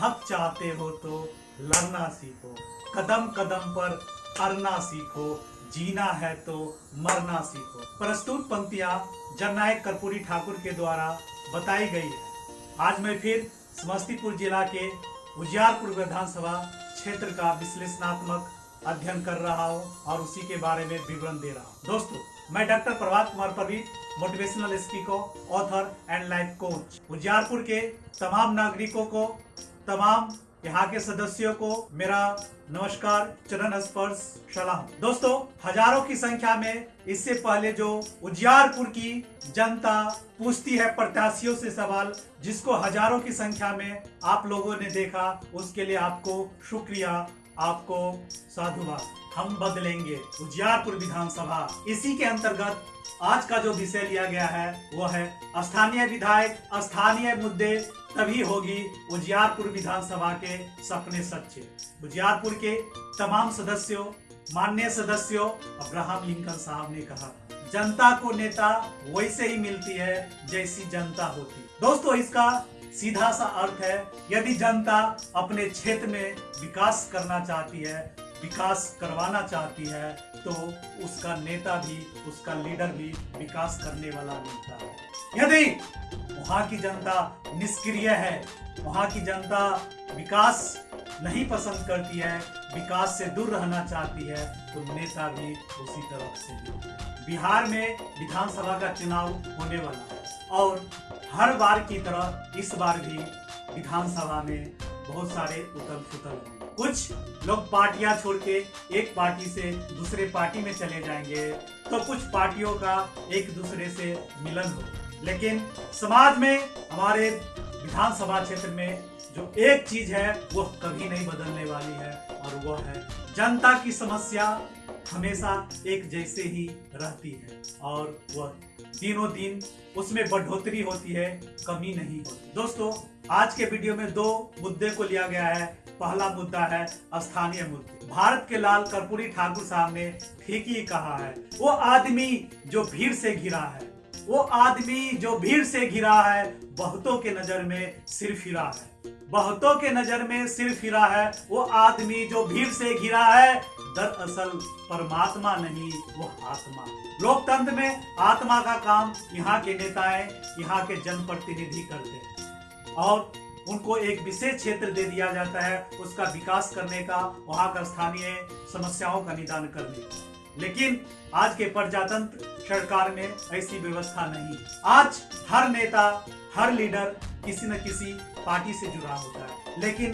हक चाहते हो तो लड़ना सीखो, कदम कदम पर अड़ना सीखो, जीना है तो मरना सीखो। प्रस्तुत पंक्तियां जननायक कर्पूरी ठाकुर के द्वारा बताई गई है। आज मैं फिर समस्तीपुर जिला के उजियारपुर विधानसभा क्षेत्र का विश्लेषणात्मक अध्ययन कर रहा हूं और उसी के बारे में विवरण दे रहा हूं। दोस्तों, मैं doctor Prabhat Kumar Parveen, motivational speaker, author and life coach. Ujiyarpur के तमाम नागरिकों को, तमाम यहाँ के सदस्यों को मेरा नमस्कार, चरण स्पर्श सलाम। दोस्तों, हजारों की संख्या में इससे पहले जो उजियारपुर की जनता पूछती है प्रत्याशियों से सवाल, जिसको हजारों की संख्या में आप लोगों ने देखा, उसके लिए आपको शुक्रिया, आपको साधुवाद। हम बदलेंगे उजियारपुर विधानसभा। इसी के अंतर्गत आज का जो विषय लिया गया है वो है स्थानीय विधायक, स्थानीय मुद्दे, तभी होगी उजियारपुर विधानसभा के सपने सच्चे। उजियारपुर के तमाम सदस्यों, माननीय सदस्यों, अब्राहम लिंकन साहब ने कहा, जनता को नेता वैसे ही मिलती है जैसी जनता होती। दोस्तों, इसका सीधा सा अर्थ है, यदि जनता अपने क्षेत्र में विकास करना चाहती है, विकास करवाना चाहती है, तो उसका नेता भी, उसका लीडर भी विकास करने वाला मिलता है। यदि वहां की जनता निष्क्रिय है, वहां की जनता विकास नहीं पसंद करती है, विकास से दूर रहना चाहती है, तो नेता भी उसी तरफ से मिलते हैं। बिहार में विधानसभा का चुनाव होने वाला है और हर बार की तरह इस बार भी विधानसभा में बहुत सारे उथल पुथल होंगे। कुछ लोग पार्टियां छोड़ के एक पार्टी से दूसरे पार्टी में चले जाएंगे, तो कुछ पार्टियों का एक दूसरे से मिलन हो। लेकिन समाज में, हमारे विधानसभा क्षेत्र में जो एक चीज है वो कभी नहीं बदलने वाली है, और वो है जनता की समस्या हमेशा एक जैसे ही रहती है और वह दिनों दिन उसमें बढ़ोतरी होती है, कमी नहीं होती। दोस्तों, आज के वीडियो में दो मुद्दे को लिया गया है। पहला मुद्दा है स्थानीय मुद्दे। भारत के लाल कर्पूरी ठाकुर साहब ने ठीक ही कहा है, वो आदमी जो भीड़ से घिरा है, वो आदमी जो भीड़ से घिरा है, बहुतों के नजर में सिर फिरा है, बहुतों के नजर में सिर फिरा है। वो आदमी जो भीड़ से घिरा है, दरअसल परमात्मा नहीं, वो आत्मा। लोकतंत्र में आत्मा का काम यहाँ के नेताएं, यहाँ के जनप्रतिनिधि करते हैं और उनको एक विशेष क्षेत्र दे दिया जाता है, उसका विकास करने का, वहां का स्थानीय समस्याओं का निदान करने का। लेकिन आज के प्रजातंत्र सरकार में ऐसी व्यवस्था नहीं। आज हर नेता, हर लीडर किसी न किसी पार्टी से जुड़ा होता है, लेकिन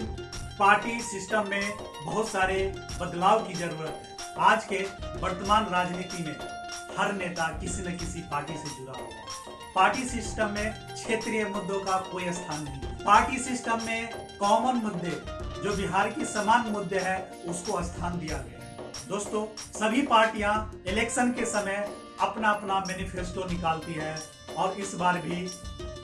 पार्टी सिस्टम में बहुत सारे बदलाव की जरूरत है। आज के वर्तमान राजनीति में हर नेता किसी न किसी पार्टी से जुड़ा हुआ है। पार्टी सिस्टम में क्षेत्रीय मुद्दों का कोई स्थान नहीं। पार्टी सिस्टम में कॉमन मुद्दे, जो बिहार की समान मुद्दे हैं, उसको स्थान दिया गया है। दोस्तों, सभी पार्टियां इलेक्शन के समय अपना अपना मैनिफेस्टो निकालती है और इस बार भी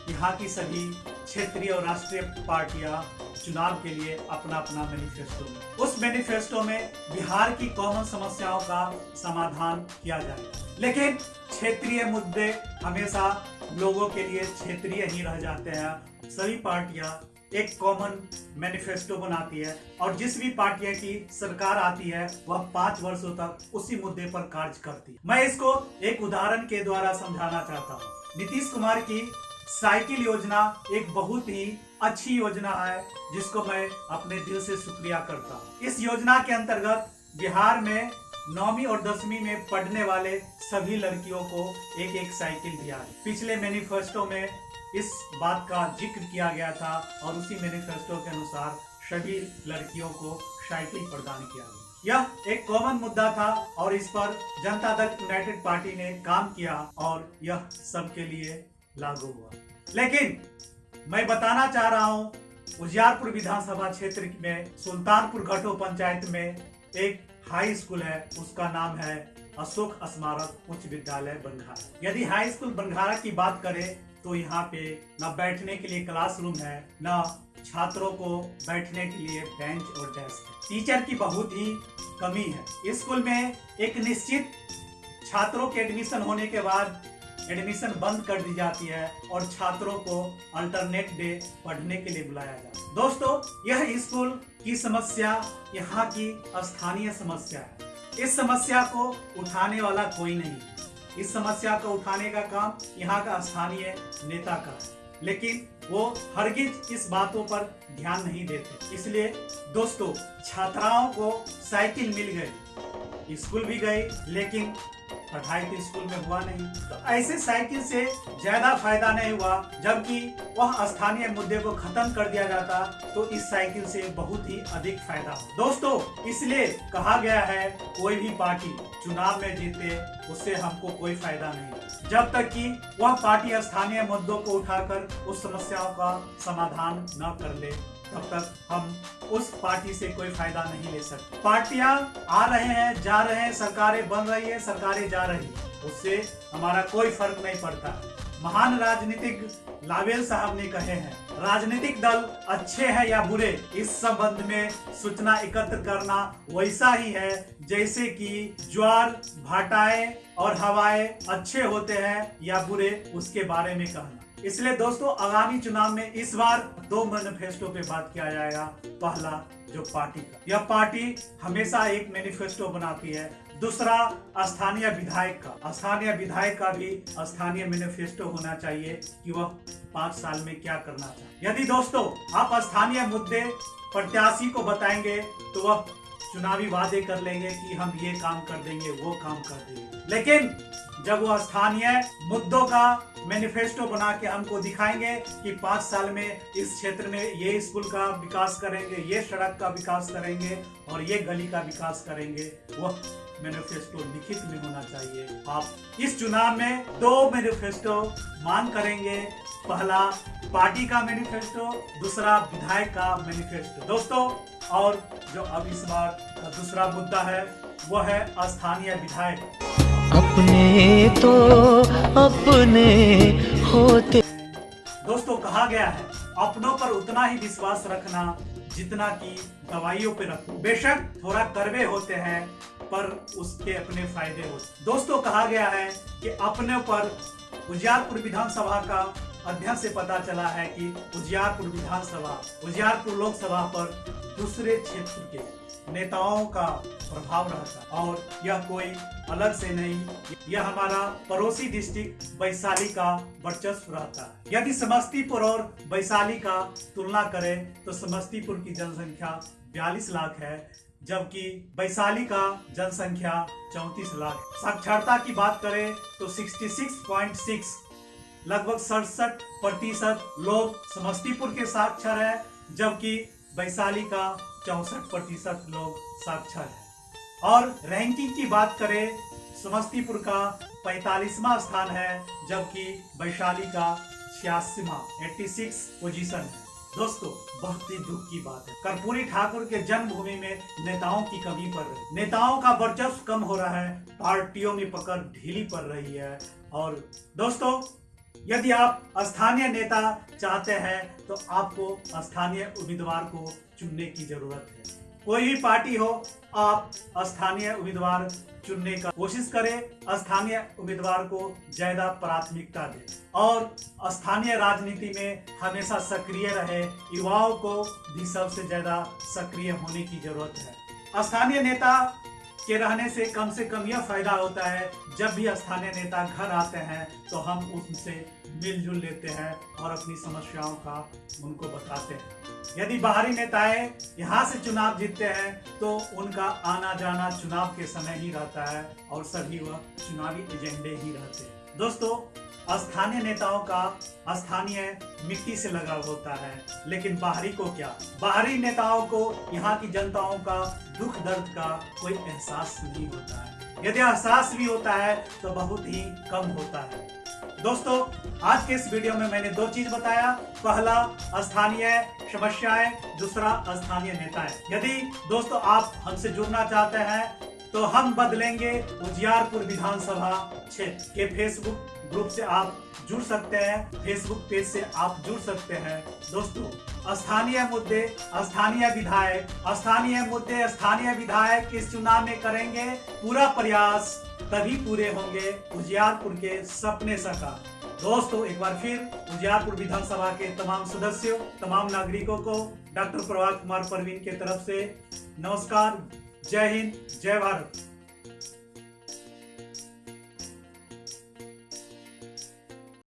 यहाँ की सभी क्षेत्रीय और राष्ट्रीय पार्टियां चुनाव के लिए अपना अपना मैनिफेस्टो में, उस मैनिफेस्टो में बिहार की कॉमन समस्याओं का समाधान किया जाएगा। लेकिन क्षेत्रीय मुद्दे हमेशा लोगों के लिए क्षेत्रीय ही रह जाते हैं। सभी पार्टियां एक कॉमन मैनिफेस्टो बनाती है और जिस भी पार्टियां की सरकार आती है, वह 5 वर्षों तक उसी मुद्दे पर कार्य करती है। मैं इसको एक उदाहरण के द्वारा समझाना चाहता हूँ। नीतीश कुमार की साइकिल योजना एक बहुत ही अच्छी योजना है, जिसको मैं अपने दिल से शुक्रिया करता हूँ। इस योजना के अंतर्गत बिहार में 9वीं और 10वीं में पढ़ने वाले सभी लड़कियों को एक एक साइकिल दिया है। पिछले मैनिफेस्टो में इस बात का जिक्र किया गया था और उसी मैनिफेस्टो के अनुसार सभी लड़कियों को साइकिल प्रदान किया गया। यह एक कॉमन मुद्दा था और इस पर जनता दल यूनाइटेड पार्टी ने काम किया और यह सबके लिए लागू हुआ। लेकिन मैं बताना चाह रहा हूं, उजियारपुर विधानसभा क्षेत्र में सुल्तानपुर घाटो पंचायत में एक हाई स्कूल है, उसका नाम है अशोक स्मारक उच्च विद्यालय बनघारा। यदि हाई स्कूल बनघारा की बात करें तो यहाँ पे न बैठने के लिए क्लासरूम है, न छात्रों को बैठने के लिए बेंच और डेस्क है। टीचर की बहुत ही कमी है। स्कूल में एक निश्चित छात्रों के एडमिशन होने के बाद एडमिशन बंद कर दी जाती है और छात्रों को अल्टरनेट डे पढ़ने के लिए बुलाया जाता है। दोस्तों, यह स्कूल की समस्या यहाँ की स्थानीय समस्या है। इस समस्या को उठाने वाला कोई नहीं। इस समस्या को उठाने का काम यहाँ का स्थानीय नेता का है, लेकिन वो हरगिज इस बातों पर ध्यान नहीं देते। इसलिए दोस्तों, छात्राओं को साइकिल मिल गई, स्कूल भी गई, लेकिन पढ़ाई तो स्कूल में हुआ नहीं। तो ऐसे साइकिल से ज्यादा फायदा नहीं हुआ, जबकि वह स्थानीय मुद्दे को खत्म कर दिया जाता तो इस साइकिल से बहुत ही अधिक फायदा हो। दोस्तों, इसलिए कहा गया है कोई भी पार्टी चुनाव में जीते उससे हमको कोई फायदा नहीं, जब तक कि वह पार्टी स्थानीय मुद्दों को उठाकर उस समस्याओं का समाधान न कर ले, तब तक हम उस पार्टी से कोई फायदा नहीं ले सकते। पार्टियां आ रहे हैं, जा रहे हैं, सरकारें बन रही है, सरकारें जा रही है, उससे हमारा कोई फर्क नहीं पड़ता। महान राजनीतिक लावेल साहब ने कहे हैं, राजनीतिक दल अच्छे हैं या बुरे, इस संबंध में सूचना एकत्र करना वैसा ही है जैसे कि ज्वार, भाटाएं और हवाएं अच्छे होते हैं या बुरे, उसके बारे में कहना। इसलिए दोस्तों, आगामी चुनाव में इस बार 2 मैनिफेस्टो पे बात किया जाएगा। पहला जो पार्टी का, यह पार्टी हमेशा एक मैनिफेस्टो बनाती है। दूसरा स्थानीय विधायक का, स्थानीय विधायक का भी स्थानीय मैनिफेस्टो होना चाहिए कि वह 5 साल में क्या करना चाहिए। यदि दोस्तों आप स्थानीय मुद्दे प्रत्याशी को बताएंगे तो वह चुनावी वादे कर लेंगे कि हम ये काम कर देंगे, वो काम कर देंगे, लेकिन जब वो स्थानीय मुद्दों का मैनिफेस्टो बना के हमको दिखाएंगे कि 5 साल में इस क्षेत्र में ये स्कूल का विकास करेंगे, ये सड़क का विकास करेंगे और ये गली का विकास करेंगे, वह मैनिफेस्टो लिखित में होना चाहिए। आप इस चुनाव में 2 मैनिफेस्टो मांग करेंगे, पहला पार्टी का मैनिफेस्टो, दूसरा विधायक का मैनिफेस्टो। दोस्तों, और जो अब इस बार का दूसरा मुद्दा है वो है स्थानीय विधायक। अपने तो अपने होते। दोस्तों, कहा गया है अपनों पर उतना ही विश्वास रखना जितना कि दवाइयों पे रखो। बेशक थोड़ा कड़वे होते हैं पर उसके अपने फायदे होते। दोस्तों, कहा गया है कि अपने पर उजियारपुर विधानसभा का अध्ययन से पता चला है कि उजियारपुर विधानसभा, उजियारपुर लोकसभा पर दूसरे क्षेत्र के नेताओं का प्रभाव रहता और यह कोई अलग से नहीं, यह हमारा पड़ोसी डिस्ट्रिक्ट वैशाली का वर्चस्व रहता है। यदि समस्तीपुर और वैशाली का तुलना करें तो समस्तीपुर की जनसंख्या 42 लाख है, जबकि वैशाली का जनसंख्या 34 लाख। साक्षरता की बात करें तो 66.6 लगभग 67% लोग समस्तीपुर के साक्षर है, जबकि वैशाली का 64% लोग साक्षर है। और रैंकिंग की बात करें, समस्तीपुर का 45वां स्थान है, जबकि वैशाली का 86वां पोजीशन है। दोस्तों, बहुत ही दुख की बात है, कर्पूरी ठाकुर के जन्मभूमि में नेताओं की कमी पड़ रही, नेताओं का वर्चस्व कम हो रहा है, पार्टियों में पकड़ ढीली पड़ रही है। और दोस्तों, यदि आप स्थानीय नेता चाहते हैं तो आपको स्थानीय उम्मीदवार को चुनने की जरूरत है। कोई भी पार्टी हो, आप स्थानीय उम्मीदवार चुनने का कोशिश करें, स्थानीय उम्मीदवार को ज्यादा प्राथमिकता दें और स्थानीय राजनीति में हमेशा सक्रिय रहे। युवाओं को भी सबसे ज्यादा सक्रिय होने की जरूरत है। स्थानीय नेता के रहने से कम यह फायदा होता है, जब भी स्थानीय नेता घर आते हैं तो हम उनसे मिलजुल लेते हैं और अपनी समस्याओं का उनको बताते हैं। यदि बाहरी नेताएं यहाँ से चुनाव जीतते हैं तो उनका आना जाना चुनाव के समय ही रहता है और सभी वह चुनावी एजेंडे ही रहते हैं। दोस्तों, स्थानीय नेताओं का स्थानीय मिट्टी से लगाव होता है, लेकिन बाहरी को क्या? बाहरी नेताओं को यहाँ की जनताओं का दुख दर्द का कोई एहसास नहीं होता है। यदि एहसास भी होता है तो बहुत ही कम होता है। दोस्तों, आज के इस वीडियो में मैंने 2 चीज बताया, पहला स्थानीय समस्याएं, दूसरा स्थानीय नेताएं। यदि दोस्तों आप हमसे जुड़ना चाहते हैं तो हम बदलेंगे उजियारपुर विधानसभा क्षेत्र के फेसबुक ग्रुप से आप जुड़ सकते हैं, फेसबुक पेज से आप जुड़ सकते हैं। दोस्तों, स्थानीय मुद्दे, स्थानीय विधायक, स्थानीय मुद्दे, स्थानीय विधायक इस चुनाव में करेंगे पूरा प्रयास तभी पूरे होंगे उजियारपुर के सपने साकार। दोस्तों, एक बार फिर उजियारपुर विधानसभा के तमाम सदस्यों, तमाम नागरिकों को डॉक्टर प्रभात कुमार परवीन के तरफ से नमस्कार। जय हिंद, जय भारत।